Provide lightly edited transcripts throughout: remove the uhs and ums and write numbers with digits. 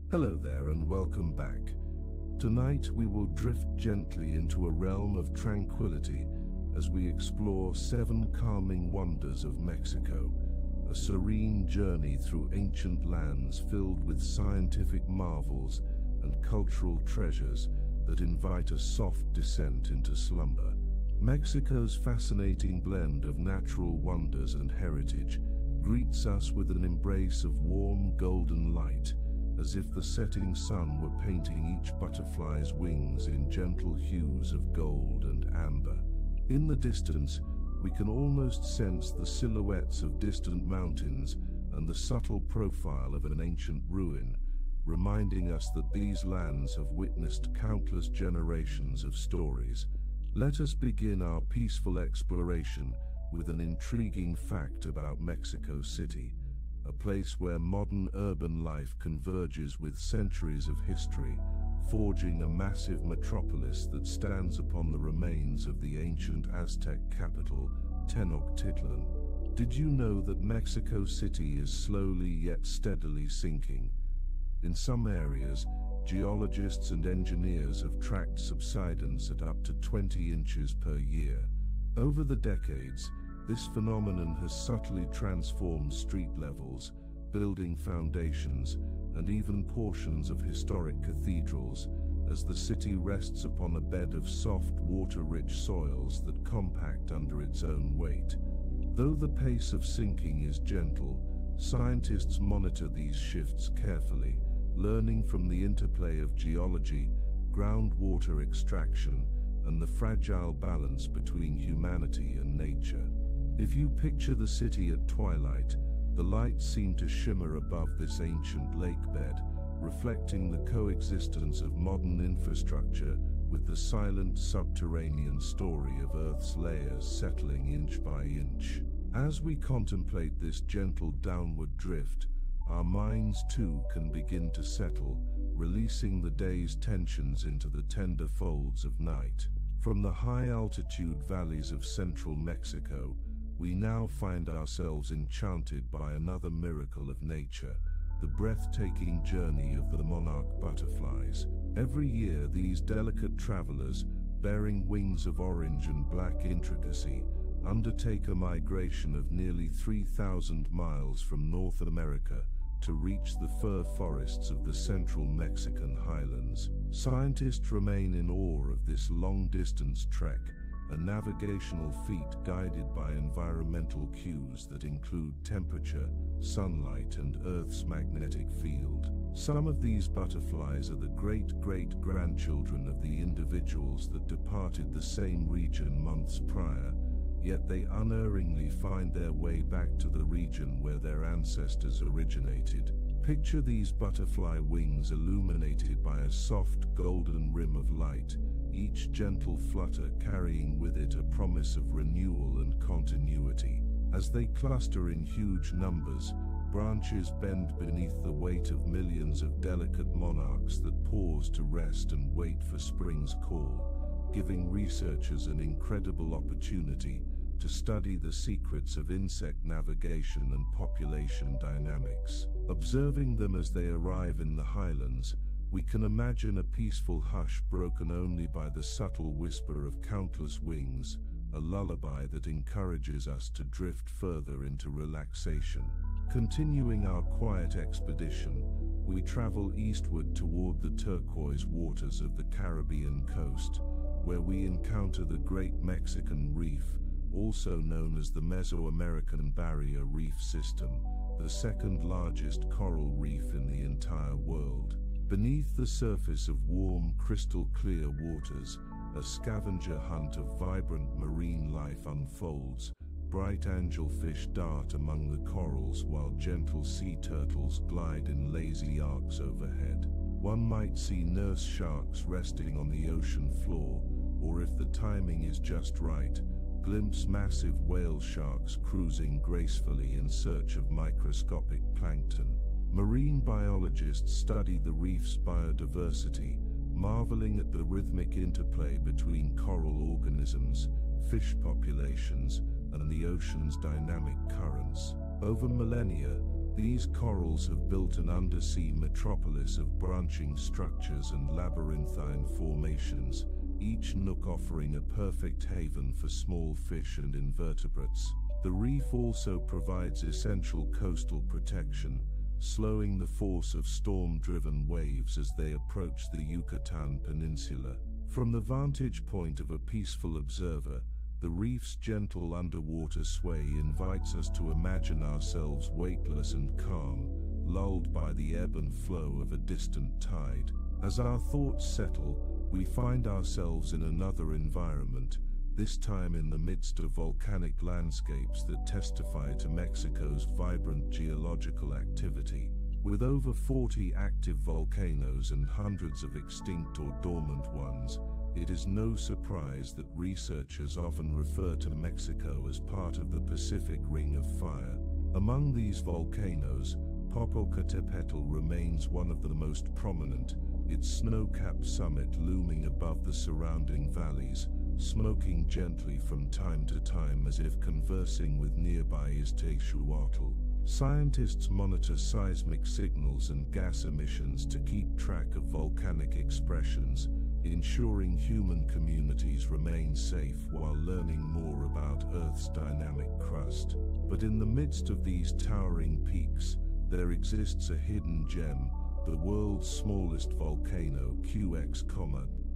Hello there and welcome back. Tonight we will drift gently into a realm of tranquility as we explore 7 calming wonders of Mexico, a serene journey through ancient lands filled with scientific marvels and cultural treasures that invite a soft descent into slumber. Mexico's fascinating blend of natural wonders and heritage greets us with an embrace of warm golden light, as if the setting sun were painting each butterfly's wings in gentle hues of gold and amber. In the distance, we can almost sense the silhouettes of distant mountains and the subtle profile of an ancient ruin, reminding us that these lands have witnessed countless generations of stories. Let us begin our peaceful exploration with an intriguing fact about Mexico City, a place where modern urban life converges with centuries of history, forging a massive metropolis that stands upon the remains of the ancient Aztec capital, Tenochtitlan. Did you know that Mexico City is slowly yet steadily sinking? In some areas, geologists and engineers have tracked subsidence at up to 20 inches per year. Over the decades, this phenomenon has subtly transformed street levels, building foundations, and even portions of historic cathedrals, as the city rests upon a bed of soft, water-rich soils that compact under its own weight. Though the pace of sinking is gentle, scientists monitor these shifts carefully, learning from the interplay of geology, groundwater extraction, and the fragile balance between humanity and nature. If you picture the city at twilight, the lights seem to shimmer above this ancient lake bed, reflecting the coexistence of modern infrastructure with the silent subterranean story of Earth's layers settling inch by inch. As we contemplate this gentle downward drift, our minds too can begin to settle, releasing the day's tensions into the tender folds of night. From the high-altitude valleys of central Mexico, we now find ourselves enchanted by another miracle of nature, the breathtaking journey of the monarch butterflies. Every year, these delicate travelers, bearing wings of orange and black intricacy, undertake a migration of nearly 3,000 miles from North America to reach the fir forests of the central Mexican highlands. Scientists remain in awe of this long-distance trek, a navigational feat guided by environmental cues that include temperature, sunlight, and Earth's magnetic field. Some of these butterflies are the great-great-grandchildren of the individuals that departed the same region months prior, yet they unerringly find their way back to the region where their ancestors originated. Picture these butterfly wings illuminated by a soft golden rim of light, each gentle flutter carrying with it a promise of renewal and continuity. As they cluster in huge numbers, branches bend beneath the weight of millions of delicate monarchs that pause to rest and wait for spring's call, giving researchers an incredible opportunity to study the secrets of insect navigation and population dynamics. Observing them as they arrive in the highlands, we can imagine a peaceful hush broken only by the subtle whisper of countless wings, a lullaby that encourages us to drift further into relaxation. Continuing our quiet expedition, we travel eastward toward the turquoise waters of the Caribbean coast, where we encounter the Great Mexican Reef, also known as the Mesoamerican Barrier Reef System, the second largest coral reef in the entire world. Beneath the surface of warm, crystal-clear waters, a scavenger hunt of vibrant marine life unfolds. Bright angelfish dart among the corals while gentle sea turtles glide in lazy arcs overhead. One might see nurse sharks resting on the ocean floor, or if the timing is just right, glimpse massive whale sharks cruising gracefully in search of microscopic plankton. Marine biologists study the reef's biodiversity, marveling at the rhythmic interplay between coral organisms, fish populations, and the ocean's dynamic currents. Over millennia, These corals have built an undersea metropolis of branching structures and labyrinthine formations, each nook offering a perfect haven for small fish and invertebrates. The reef also provides essential coastal protection, slowing the force of storm-driven waves as they approach the Yucatan Peninsula. From the vantage point of a peaceful observer, the reef's gentle underwater sway invites us to imagine ourselves weightless and calm, lulled by the ebb and flow of a distant tide. As our thoughts settle, we find ourselves in another environment, this time in the midst of volcanic landscapes that testify to Mexico's vibrant geological activity. With over 40 active volcanoes and hundreds of extinct or dormant ones, it is no surprise that researchers often refer to Mexico as part of the Pacific Ring of Fire. Among these volcanoes, Popocatépetl remains one of the most prominent, its snow-capped summit looming above the surrounding valleys, smoking gently from time to time as if conversing with nearby Iztaccíhuatl. Scientists monitor seismic signals and gas emissions to keep track of volcanic expressions, ensuring human communities remain safe while learning more about Earth's dynamic crust. But in the midst of these towering peaks, there exists a hidden gem, the world's smallest volcano, QX,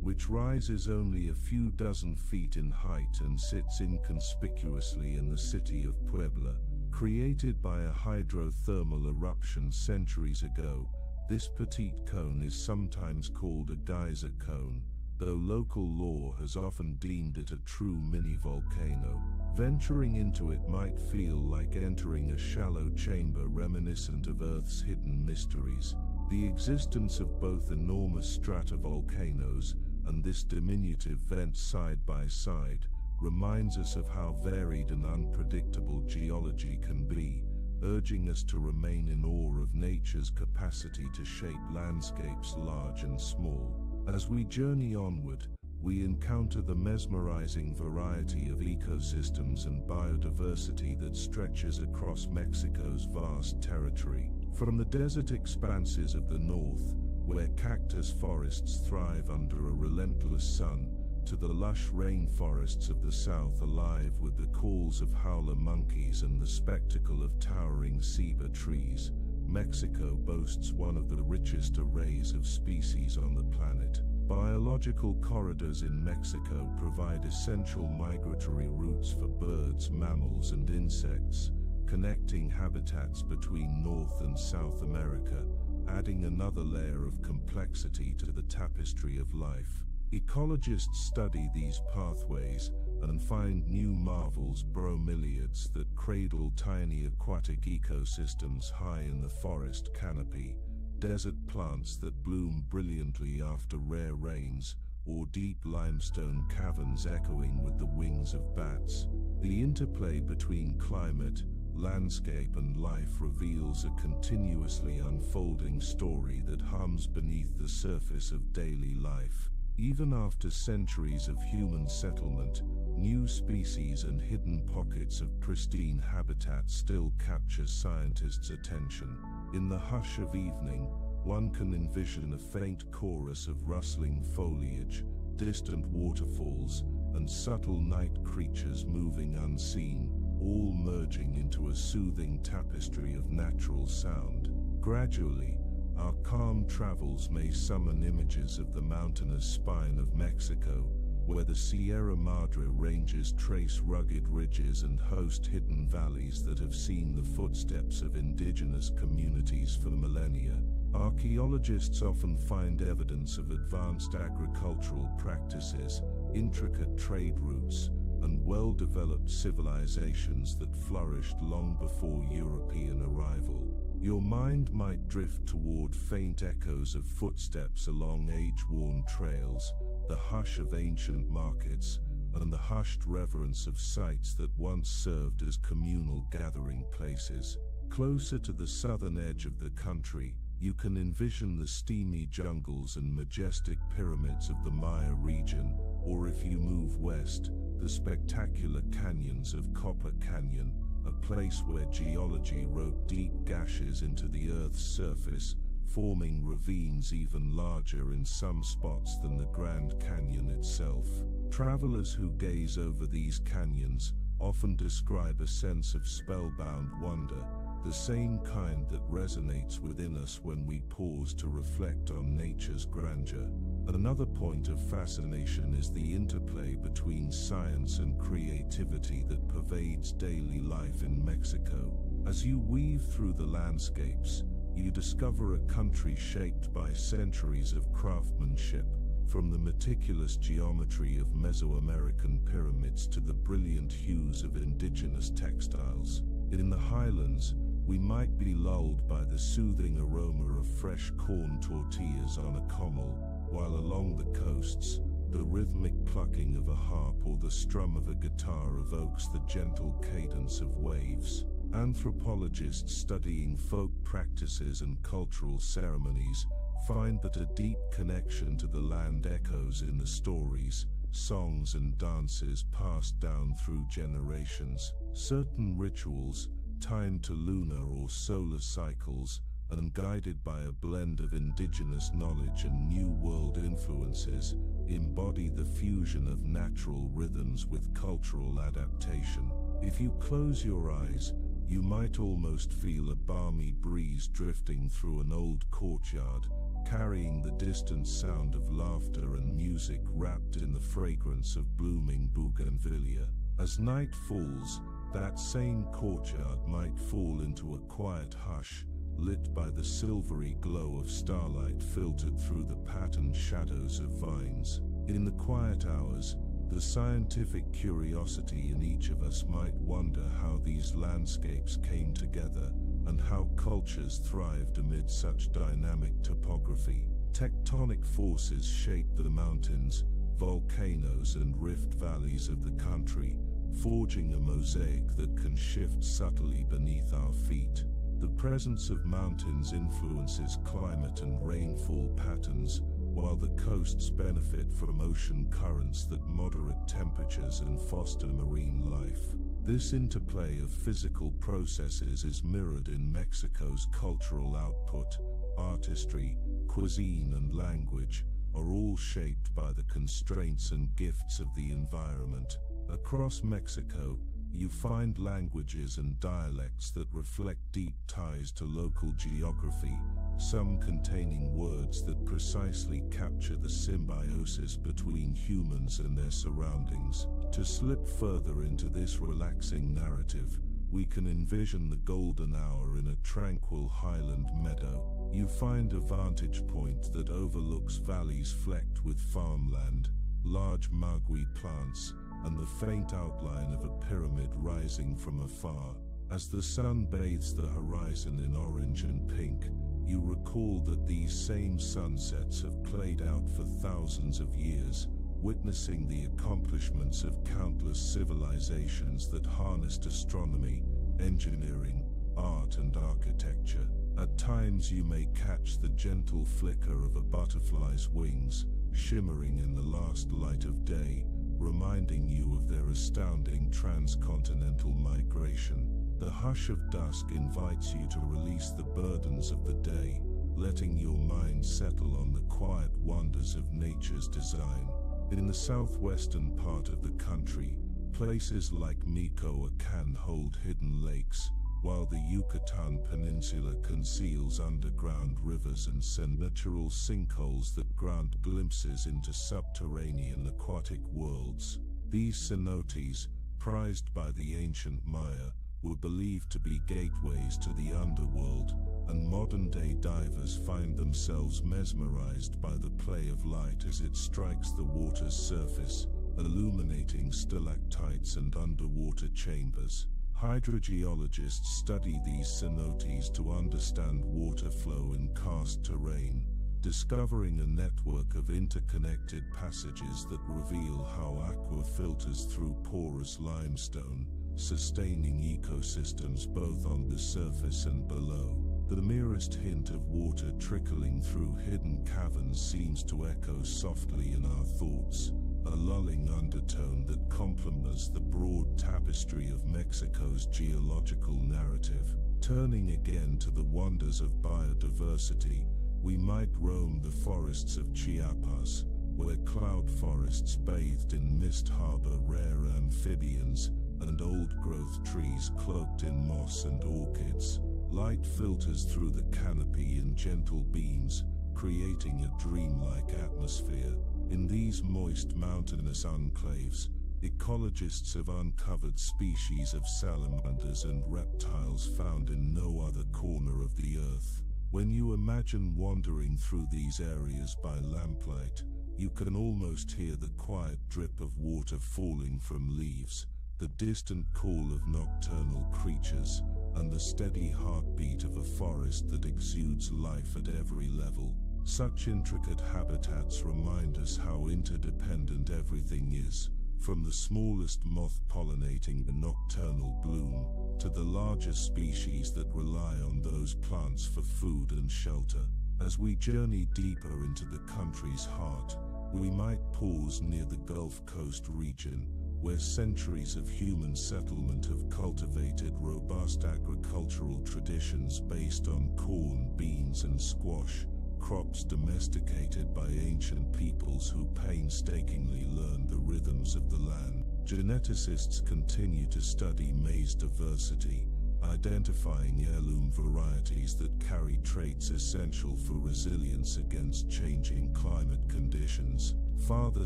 which rises only a few dozen feet in height and sits inconspicuously in the city of Puebla. Created by a hydrothermal eruption centuries ago, this petite cone is sometimes called a geyser cone, though local lore has often deemed it a true mini-volcano. Venturing into it might feel like entering a shallow chamber reminiscent of Earth's hidden mysteries. The existence of both enormous stratovolcanoes and this diminutive vent side by side reminds us of how varied and unpredictable geology can be, urging us to remain in awe of nature's capacity to shape landscapes large and small. As we journey onward, we encounter the mesmerizing variety of ecosystems and biodiversity that stretches across Mexico's vast territory. From the desert expanses of the north, where cactus forests thrive under a relentless sun, to the lush rainforests of the south alive with the calls of howler monkeys and the spectacle of towering ceiba trees, Mexico boasts one of the richest arrays of species on the planet. Biological corridors in Mexico provide essential migratory routes for birds, mammals, and insects, connecting habitats between North and South America, adding another layer of complexity to the tapestry of life. Ecologists study these pathways and find new marvels, bromeliads that cradle tiny aquatic ecosystems high in the forest canopy, desert plants that bloom brilliantly after rare rains, or deep limestone caverns echoing with the wings of bats. The interplay between climate, landscape, and life reveals a continuously unfolding story that hums beneath the surface of daily life. Even after centuries of human settlement, new species and hidden pockets of pristine habitat still capture scientists' attention. In the hush of evening, one can envision a faint chorus of rustling foliage, distant waterfalls, and subtle night creatures moving unseen, all merging into a soothing tapestry of natural sound. Gradually, our calm travels may summon images of the mountainous spine of Mexico, where the Sierra Madre ranges trace rugged ridges and host hidden valleys that have seen the footsteps of indigenous communities for millennia. Archaeologists often find evidence of advanced agricultural practices, intricate trade routes, and well-developed civilizations that flourished long before European arrival. Your mind might drift toward faint echoes of footsteps along age-worn trails, the hush of ancient markets, and the hushed reverence of sites that once served as communal gathering places. Closer to the southern edge of the country, you can envision the steamy jungles and majestic pyramids of the Maya region, or if you move west, the spectacular canyons of Copper Canyon, a place where geology wrote deep gashes into the Earth's surface, forming ravines even larger in some spots than the Grand Canyon itself. Travelers who gaze over these canyons often describe a sense of spellbound wonder, the same kind that resonates within us when we pause to reflect on nature's grandeur. Another point of fascination is the interplay between science and creativity that pervades daily life in Mexico. As you weave through the landscapes, you discover a country shaped by centuries of craftsmanship, from the meticulous geometry of Mesoamerican pyramids to the brilliant hues of indigenous textiles. In the highlands, we might be lulled by the soothing aroma of fresh corn tortillas on a comal, while along the coasts, the rhythmic plucking of a harp or the strum of a guitar evokes the gentle cadence of waves. Anthropologists studying folk practices and cultural ceremonies find that a deep connection to the land echoes in the stories, songs and dances passed down through generations. Certain rituals, timed to lunar or solar cycles, and guided by a blend of indigenous knowledge and New World influences, embody the fusion of natural rhythms with cultural adaptation. If you close your eyes, you might almost feel a balmy breeze drifting through an old courtyard, carrying the distant sound of laughter and music wrapped in the fragrance of blooming bougainvillea. As night falls, that same courtyard might fall into a quiet hush, lit by the silvery glow of starlight filtered through the patterned shadows of vines. In the quiet hours, the scientific curiosity in each of us might wonder how these landscapes came together, and how cultures thrived amid such dynamic topography. Tectonic forces shaped the mountains, volcanoes and rift valleys of the country, forging a mosaic that can shift subtly beneath our feet. The presence of mountains influences climate and rainfall patterns, while the coasts benefit from ocean currents that moderate temperatures and foster marine life. This interplay of physical processes is mirrored in Mexico's cultural output. Artistry, cuisine and language are all shaped by the constraints and gifts of the environment. Across Mexico, you find languages and dialects that reflect deep ties to local geography, some containing words that precisely capture the symbiosis between humans and their surroundings. To slip further into this relaxing narrative, we can envision the golden hour in a tranquil highland meadow. You find a vantage point that overlooks valleys flecked with farmland, large maguey plants, and the faint outline of a pyramid rising from afar. As the sun bathes the horizon in orange and pink, you recall that these same sunsets have played out for thousands of years, witnessing the accomplishments of countless civilizations that harnessed astronomy, engineering, art and architecture. At times you may catch the gentle flicker of a butterfly's wings, shimmering in the last light of day, reminding you of their astounding transcontinental migration. The hush of dusk invites you to release the burdens of the day, letting your mind settle on the quiet wonders of nature's design. In the southwestern part of the country, places like Michoacán can hold hidden lakes, while the Yucatan Peninsula conceals underground rivers and natural sinkholes that grant glimpses into subterranean aquatic worlds. These cenotes, prized by the ancient Maya, were believed to be gateways to the underworld, and modern-day divers find themselves mesmerized by the play of light as it strikes the water's surface, illuminating stalactites and underwater chambers. Hydrogeologists study these cenotes to understand water flow in karst terrain, discovering a network of interconnected passages that reveal how aqua filters through porous limestone, sustaining ecosystems both on the surface and below. The merest hint of water trickling through hidden caverns seems to echo softly in our thoughts, a lulling undertone that complements the broad tapestry of Mexico's geological narrative. Turning again to the wonders of biodiversity, we might roam the forests of Chiapas, where cloud forests bathed in mist harbor rare amphibians and old-growth trees cloaked in moss and orchids. Light filters through the canopy in gentle beams, creating a dreamlike atmosphere. In these moist mountainous enclaves, ecologists have uncovered species of salamanders and reptiles found in no other corner of the earth. When you imagine wandering through these areas by lamplight, you can almost hear the quiet drip of water falling from leaves, the distant call of nocturnal creatures, and the steady heartbeat of a forest that exudes life at every level. Such intricate habitats remind us how interdependent everything is, from the smallest moth pollinating the nocturnal bloom, to the larger species that rely on those plants for food and shelter. As we journey deeper into the country's heart, we might pause near the Gulf Coast region, where centuries of human settlement have cultivated robust agricultural traditions based on corn, beans, and squash, crops domesticated by ancient peoples who painstakingly learned the rhythms of the land. Geneticists continue to study maize diversity, identifying heirloom varieties that carry traits essential for resilience against changing climate conditions. Farther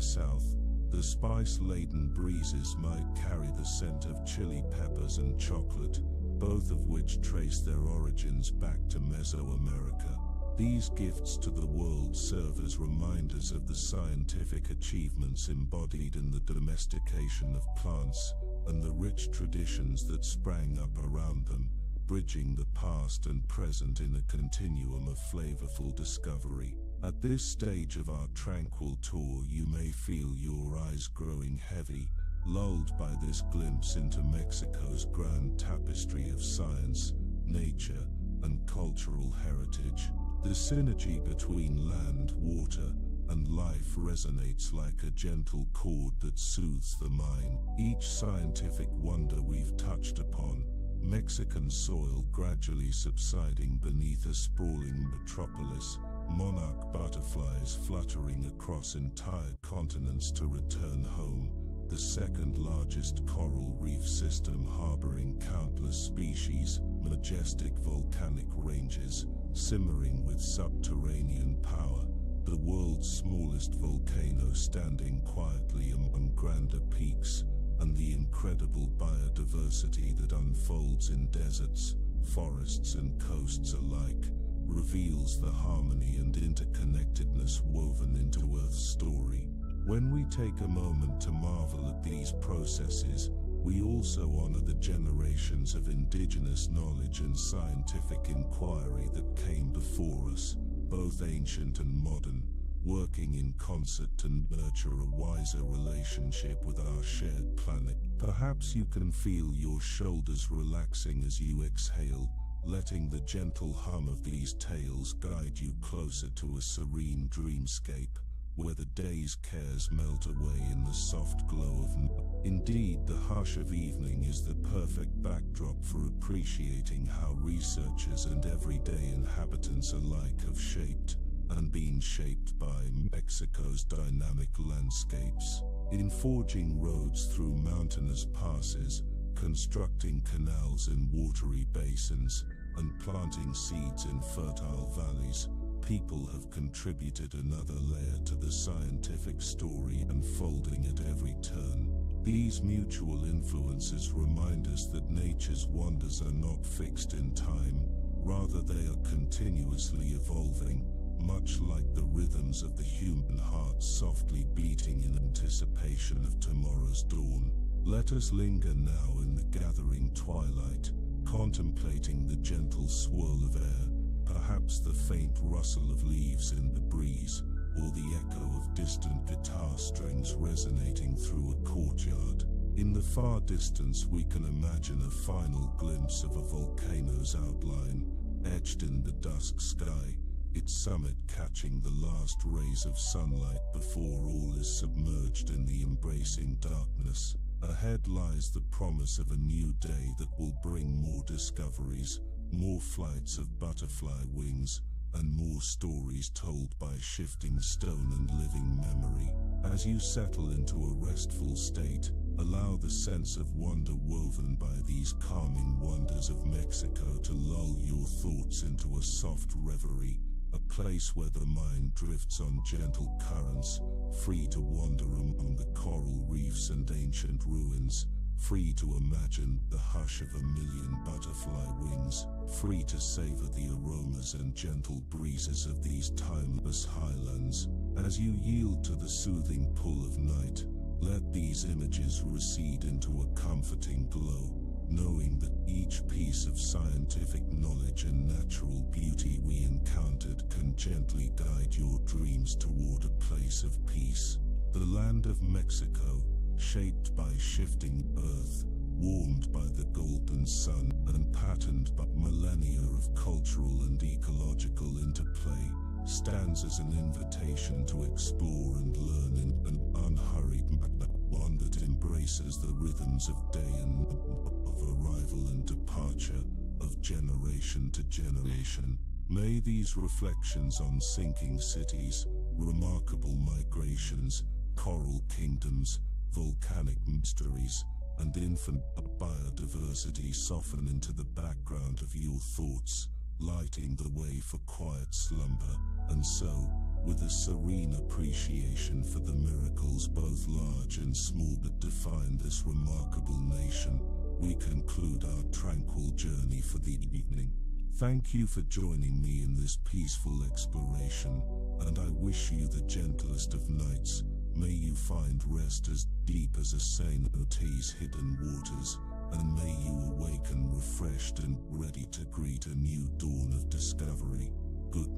south, the spice-laden breezes might carry the scent of chili peppers and chocolate, both of which trace their origins back to Mesoamerica. These gifts to the world serve as reminders of the scientific achievements embodied in the domestication of plants and the rich traditions that sprang up around them, bridging the past and present in a continuum of flavorful discovery. At this stage of our tranquil tour, you may feel your eyes growing heavy, lulled by this glimpse into Mexico's grand tapestry of science, nature, and cultural heritage. The synergy between land, water, and life resonates like a gentle chord that soothes the mind. Each scientific wonder we've touched upon, Mexican soil gradually subsiding beneath a sprawling metropolis, monarch butterflies fluttering across entire continents to return home, the second largest coral reef system harboring countless species, majestic volcanic ranges, simmering with subterranean power, the world's smallest volcano standing quietly among grander peaks, and the incredible biodiversity that unfolds in deserts, forests, and coasts alike, reveals the harmony and interconnectedness woven into Earth's story. When we take a moment to marvel at these processes, we also honor the generations of indigenous knowledge and scientific inquiry that came before us, both ancient and modern, working in concert to nurture a wiser relationship with our shared planet. Perhaps you can feel your shoulders relaxing as you exhale, letting the gentle hum of these tales guide you closer to a serene dreamscape, where the day's cares melt away in the soft glow of night. Indeed, the hush of evening is the perfect backdrop for appreciating how researchers and everyday inhabitants alike have shaped and been shaped by Mexico's dynamic landscapes. In forging roads through mountainous passes, constructing canals in watery basins, and planting seeds in fertile valleys, people have contributed another layer to the scientific story unfolding at every turn. These mutual influences remind us that nature's wonders are not fixed in time, rather they are continuously evolving, much like the rhythms of the human heart softly beating in anticipation of tomorrow's dawn. Let us linger now in the gathering twilight, contemplating the gentle swirl of air, perhaps the faint rustle of leaves in the breeze, or the echo of distant guitar strings resonating through a courtyard. In the far distance we can imagine a final glimpse of a volcano's outline, etched in the dusk sky, its summit catching the last rays of sunlight before all is submerged in the embracing darkness. Ahead lies the promise of a new day that will bring more discoveries, more flights of butterfly wings, and more stories told by shifting stone and living memory. As you settle into a restful state, allow the sense of wonder woven by these calming wonders of Mexico to lull your thoughts into a soft reverie, a place where the mind drifts on gentle currents, free to wander among the coral reefs and ancient ruins, free to imagine the hush of a million butterfly wings, free to savor the aromas and gentle breezes of these timeless highlands. As you yield to the soothing pull of night, let these images recede into a comforting glow, knowing that each piece of scientific knowledge and natural beauty we encountered can gently guide your dreams toward a place of peace. The land of Mexico, shaped by shifting earth, warmed by the golden sun, and patterned by millennia of cultural and ecological interplay, stands as an invitation to explore and learn in an unhurried one that embraces the rhythms of day and of arrival and departure, of generation to generation. May these reflections on sinking cities, remarkable migrations, coral kingdoms, volcanic mysteries, and infinite biodiversity soften into the background of your thoughts, lighting the way for quiet slumber. And so, with a serene appreciation for the miracles both large and small that define this remarkable nation, we conclude our tranquil journey for the evening. Thank you for joining me in this peaceful exploration, and I wish you the gentlest of nights. May you find rest as deep as a cenote's hidden waters, and may you awaken refreshed and ready to greet a new dawn of discovery. Good